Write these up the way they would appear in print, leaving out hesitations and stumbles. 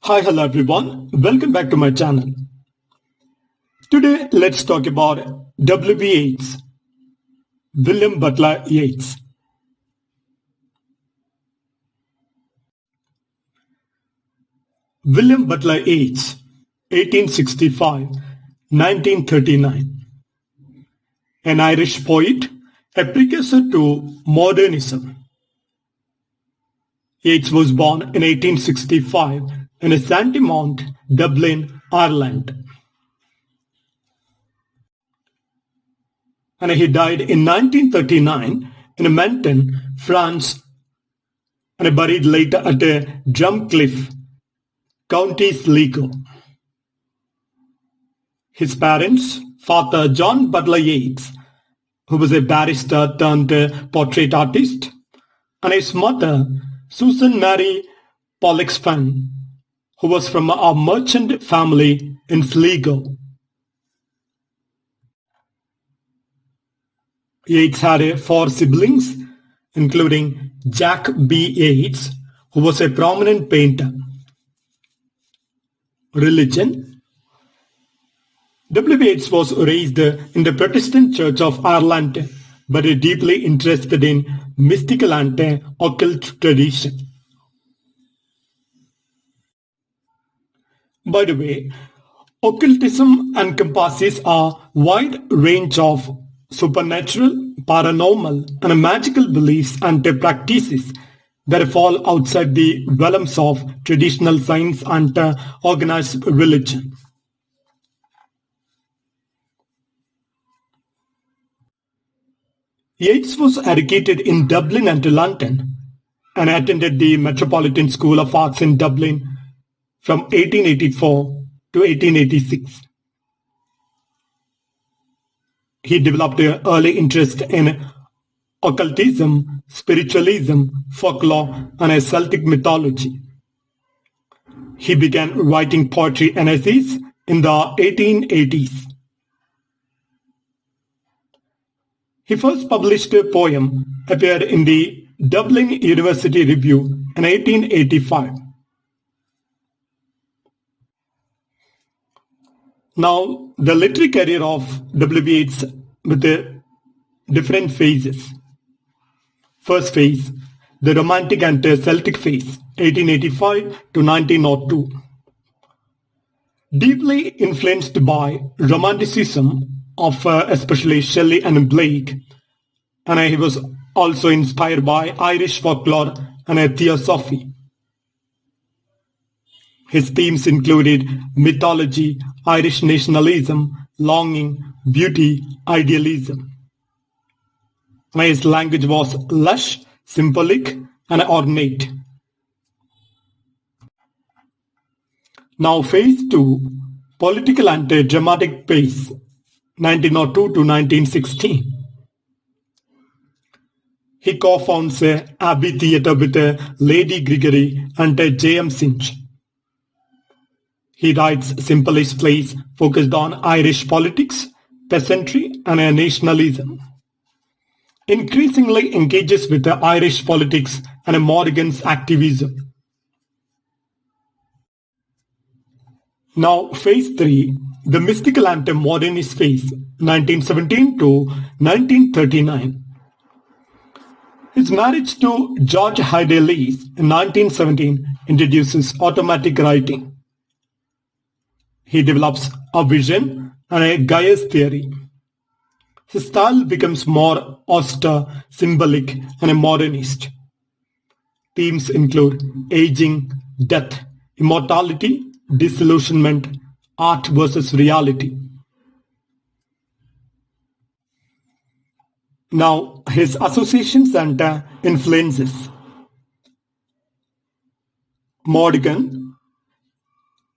Hi, hello everyone. Welcome back to my channel. Today, let's talk about W.B. Yeats, William Butler Yeats. William Butler Yeats, 1865-1939. An Irish poet, a precursor to modernism. Yeats was born in 1865 in Santymount, Dublin, Ireland. And he died in 1939 in Menton, France, and buried later at Drumcliff, County Sligo. His parents, Father John Butler Yeats, who was a barrister turned portrait artist, and his mother, Susan Mary Pollexfen, who was from a merchant family in Sligo. Yeats had four siblings, including Jack B. Yeats, who was a prominent painter. Religion. W. Yeats was raised in the Protestant Church of Ireland, but deeply interested in mystical and occult tradition. By the way, occultism encompasses a wide range of supernatural, paranormal, and magical beliefs and practices that fall outside the realms of traditional science and organized religion. Yeats was educated in Dublin and London and attended the Metropolitan School of Arts in Dublin from 1884 to 1886. He developed an early interest in occultism, spiritualism, folklore, and Celtic mythology. He began writing poetry and essays in the 1880s. His first published poem appeared in the Dublin University Review in 1885. Now, the literary career of W. Yeats with different phases. First phase, the Romantic and Celtic phase, 1885 to 1902. Deeply influenced by Romanticism of especially Shelley and Blake, and he was also inspired by Irish folklore and theosophy. His themes included mythology, Irish nationalism, longing, beauty, idealism. His language was lush, symbolic, and ornate. Now phase 2, political and dramatic phase, 1902 to 1916. He co-founds Abbey Theatre with Lady Gregory and J.M. Synge. He writes symbolist plays focused on Irish politics, peasantry, and nationalism. Increasingly engages with Irish politics and Morgan's activism. Now, phase 3, the mystical and modernist phase, 1917 to 1939. His marriage to George Hyde Lees in 1917 introduces automatic writing. He develops a vision and a Gaia's theory. His style becomes more austere, symbolic, and a modernist. Themes include aging, death, immortality, disillusionment, art versus reality. Now, his associations and influences. Morgan,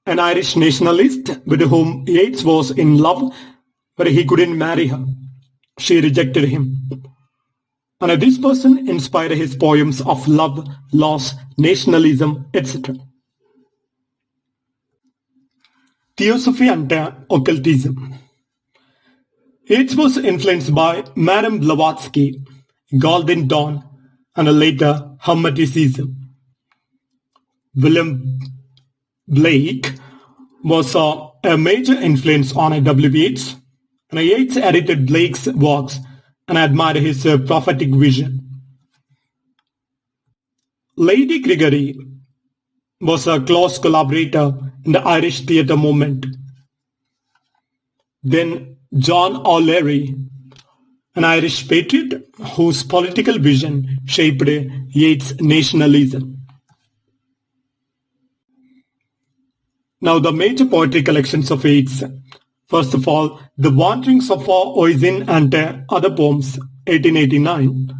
an Irish nationalist with whom Yeats was in love, but he couldn't marry her. She rejected him. And this person inspired his poems of love, loss, nationalism, etc. Theosophy and occultism. Yeats was influenced by Madame Blavatsky, Golden Dawn, and later Hermeticism. William Blake was a major influence on W. Yeats, and Yeats edited Blake's works and admired his prophetic vision. Lady Gregory was a close collaborator in the Irish theatre movement. Then John O'Leary, an Irish patriot whose political vision shaped Yeats' nationalism. Now the major poetry collections of Yeats. First of all, The Wanderings of Oisin and Other Poems, 1889.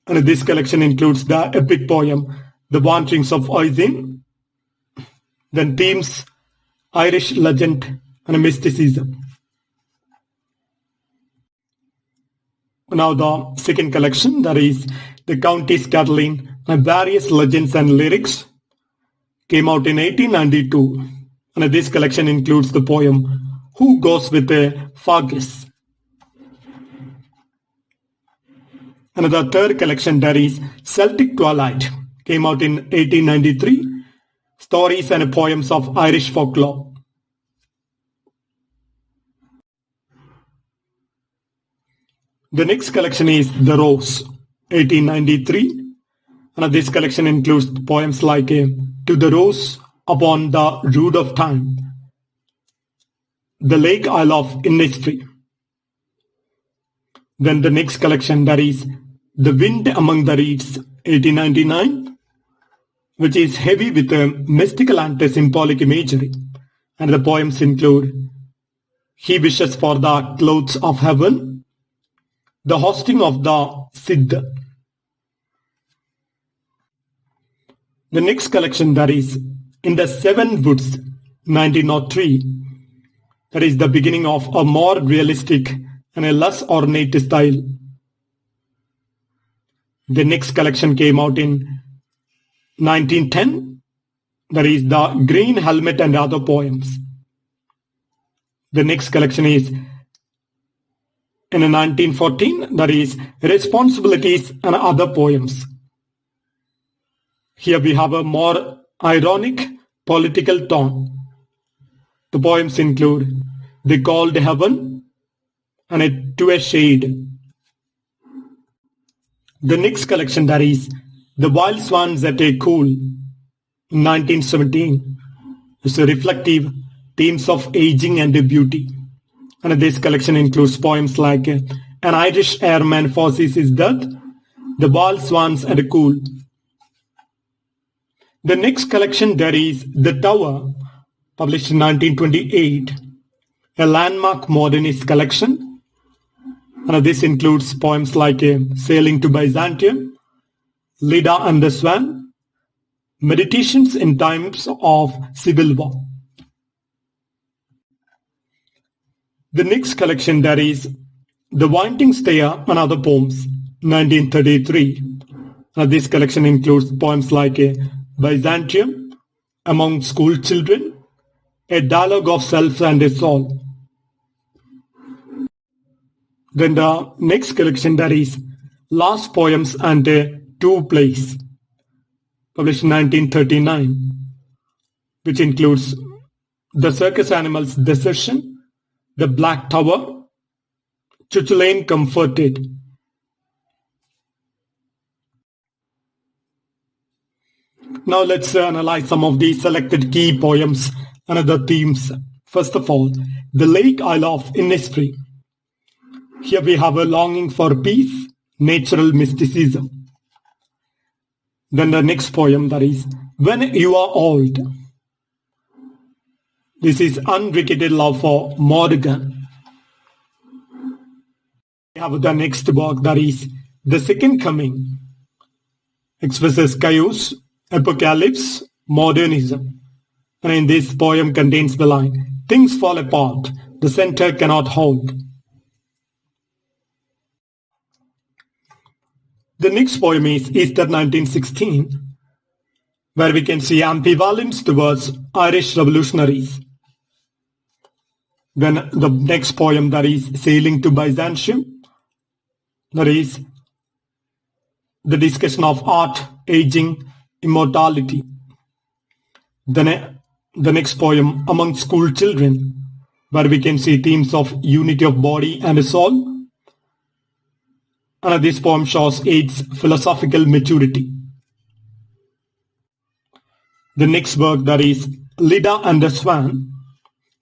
And this collection includes the epic poem, The Wanderings of Oisin, then themes, Irish legend, and mysticism. Now the second collection, that is The Countess Caroline and Various Legends and Lyrics, came out in 1892. And this collection includes the poem, Who Goes with a Fergus? And the third collection, that is Celtic Twilight, came out in 1893, stories and poems of Irish folklore. The next collection is The Rose, 1893, and this collection includes poems like To the Rose Upon the Rood of Time, The Lake Isle of Innisfree. Then the next collection, that is The Wind Among the Reeds, 1899, which is heavy with mystical and symbolic imagery, and the poems include He Wishes for the Clouds of Heaven, The Hosting of the Siddh. The next collection, that is In the Seven Woods, 1903, that is the beginning of a more realistic and a less ornate style. The next collection came out in 1910, that is The Green Helmet and Other Poems. The next collection is in 1914, that is Responsibilities and Other Poems. Here we have a more ironic political tone. The poems include The Cold Heaven and To a Shade. The next collection, that is The Wild Swans at a Cool, in 1917, is a reflective themes of aging and beauty. And this collection includes poems like An Irish Airman Foresees His Death, The Wild Swans at a Cool. The next collection, there is The Tower, published in 1928, a landmark modernist collection. And this includes poems like Sailing to Byzantium, Leda and the Swan, Meditations in Times of Civil War. The next collection, there is The Winding Stair and Other Poems, 1933. And this collection includes poems like Byzantium, Among School Children, A Dialogue of Self and a Soul. Then the next collection, that is Last Poems and Two Plays, published in 1939, which includes The Circus Animals' Desertion, The Black Tower, Cuchulainn Comforted. Now let's analyze some of the selected key poems and other themes. First of all, The Lake Isle of Innisfree. Here we have a longing for peace, natural mysticism. Then the next poem, that is When You Are Old. This is unrequited love for Morgan. We have the next work, that is The Second Coming, expresses chaos, apocalypse, modernism. And in this poem contains the line, Things fall apart, the center cannot hold. The next poem is Easter 1916, where we can see ambivalence towards Irish revolutionaries. Then the next poem, that is Sailing to Byzantium, that is the discussion of art, aging, immortality. The next poem, Among School Children, where we can see themes of unity of body and soul. And this poem shows Yeats' philosophical maturity. The next work, that is Leda and the Swan,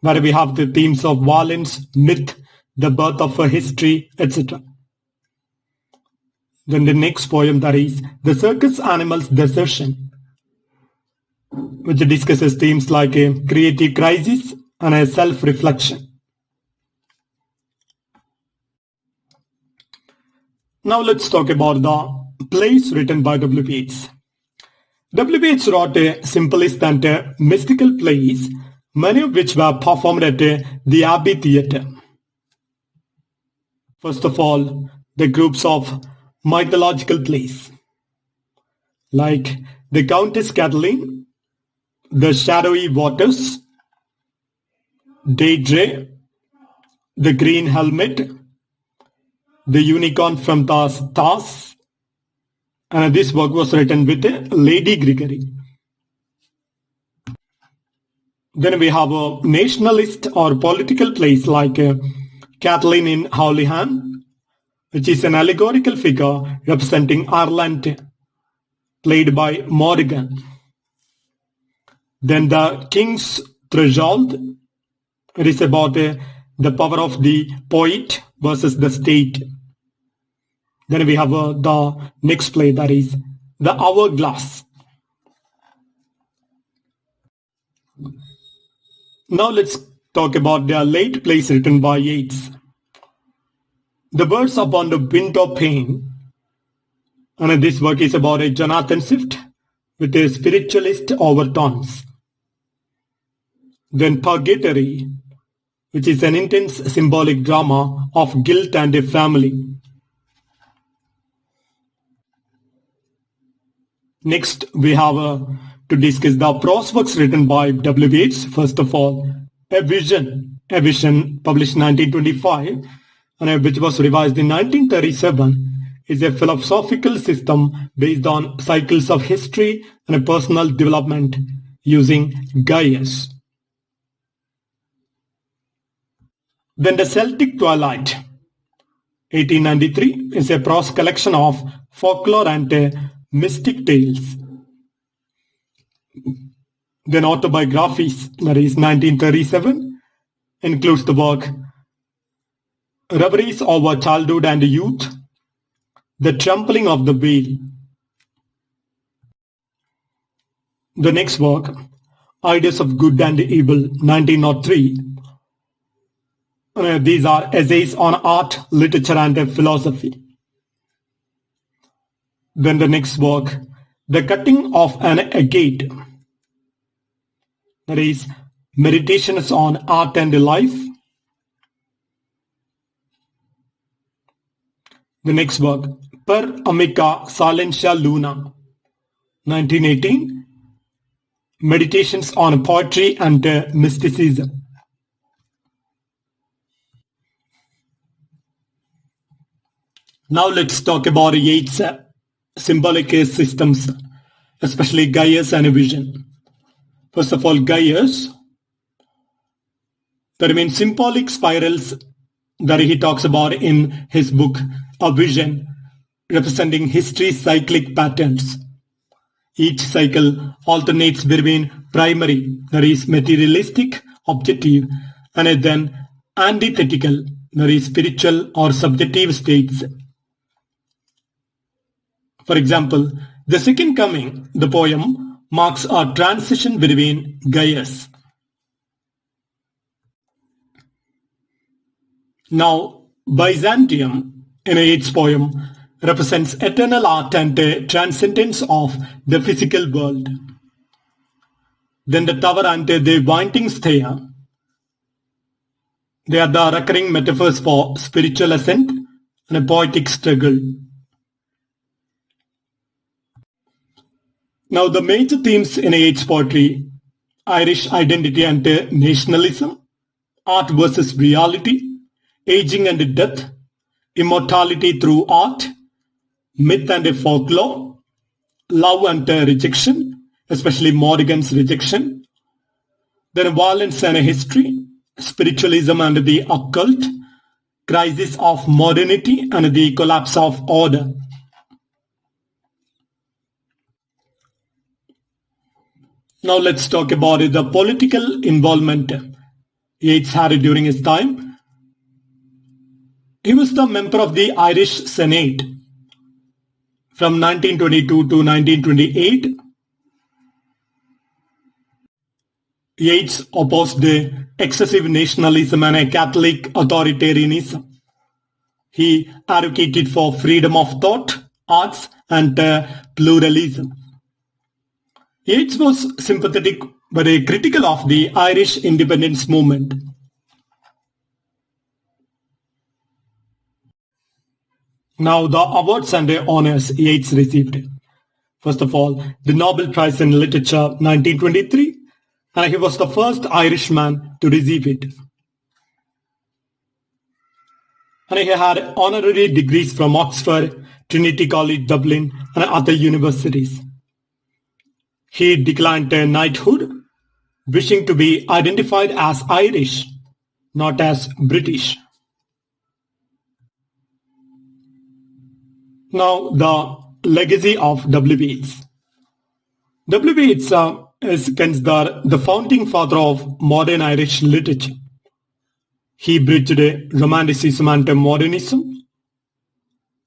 where we have the themes of violence, myth, the birth of a history, etc. Then the next poem, that is The Circus Animal's Desertion, which discusses themes like a creative crisis and a self-reflection. Now let's talk about the plays written by W. Yeats. W. Yeats wrote a simplest and mystical plays, many of which were performed at the Abbey Theatre. First of all, the groups of mythological plays, like The Countess Catiline, The Shadowy Waters, Deirdre, The Green Helmet, The Unicorn from the Stars, and this work was written with Lady Gregory. Then we have a nationalist or political plays like Catiline in Howlihan, which is an allegorical figure representing Ireland, played by Morgan. Then The King's Threshold, it is about the power of the poet versus the state. Then we have the next play, that is The Hourglass. Now let's talk about the late plays written by Yeats. The Birds Upon the Window Pane, and this work is about a Jonathan Swift with a spiritualist overtones. Then Purgatory, which is an intense symbolic drama of guilt and a family. Next, we have to discuss the prose works written by W. Yeats. First of all, A Vision, published in 1925, and which was revised in 1937, is a philosophical system based on cycles of history and personal development using Gaius. Then The Celtic Twilight, 1893, is a prose collection of folklore and mystic tales. Then Autobiographies, that is 1937, includes the work Reveries over Childhood and Youth, The Trampling of the Veil. The next work, Ideas of Good and Evil, 1903. These are essays on art, literature and philosophy. Then the next work, The Cutting of an Agate, that is Meditations on Art and Life. The next work, Per Amica Silentia Luna, 1918, Meditations on Poetry and Mysticism. Now let's talk about Yeats' symbolic systems, especially Gaius and Vision. First of all, Gaius, that means symbolic spirals that he talks about in his book, A Vision, representing history's cyclic patterns. Each cycle alternates between primary, that is materialistic, objective, and then antithetical, that is spiritual or subjective states. For example, The Second Coming, the poem, marks a transition between Gaius. Now, Byzantium, in Yeats' poem, represents eternal art and transcendence of the physical world. Then the tower and the winding stair, they are the recurring metaphors for spiritual ascent and a poetic struggle. Now, the major themes in Yeats' poetry, Irish identity and nationalism, art versus reality, aging and death, immortality through art, myth and folklore, love and rejection, especially Morgan's rejection, Then violence and history, spiritualism and the occult, crisis of modernity and the collapse of order. Now let's talk about the political involvement Yeats had during his time. He was the member of the Irish Senate from 1922 to 1928. Yeats opposed excessive nationalism and Catholic authoritarianism. He advocated for freedom of thought, arts, and pluralism. Yeats was sympathetic but critical of the Irish independence movement. Now the awards and honors Yeats received. First of all, the Nobel Prize in Literature 1923, and he was the first Irishman to receive it. And he had honorary degrees from Oxford, Trinity College Dublin, and other universities. He declined knighthood, wishing to be identified as Irish, not as British. Now, the legacy of W. Yeats. W. Yeats is considered the founding father of modern Irish literature. He bridged Romanticism and modernism,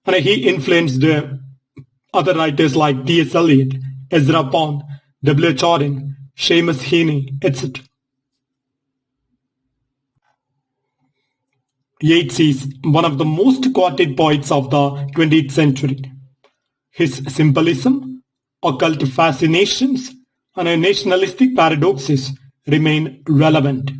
and he influenced other writers like T.S. Eliot, Ezra Pound, W. Jordan, Seamus Heaney, etc. Yeats is one of the most quoted poets of the 20th century. His symbolism, occult fascinations, and nationalistic paradoxes remain relevant.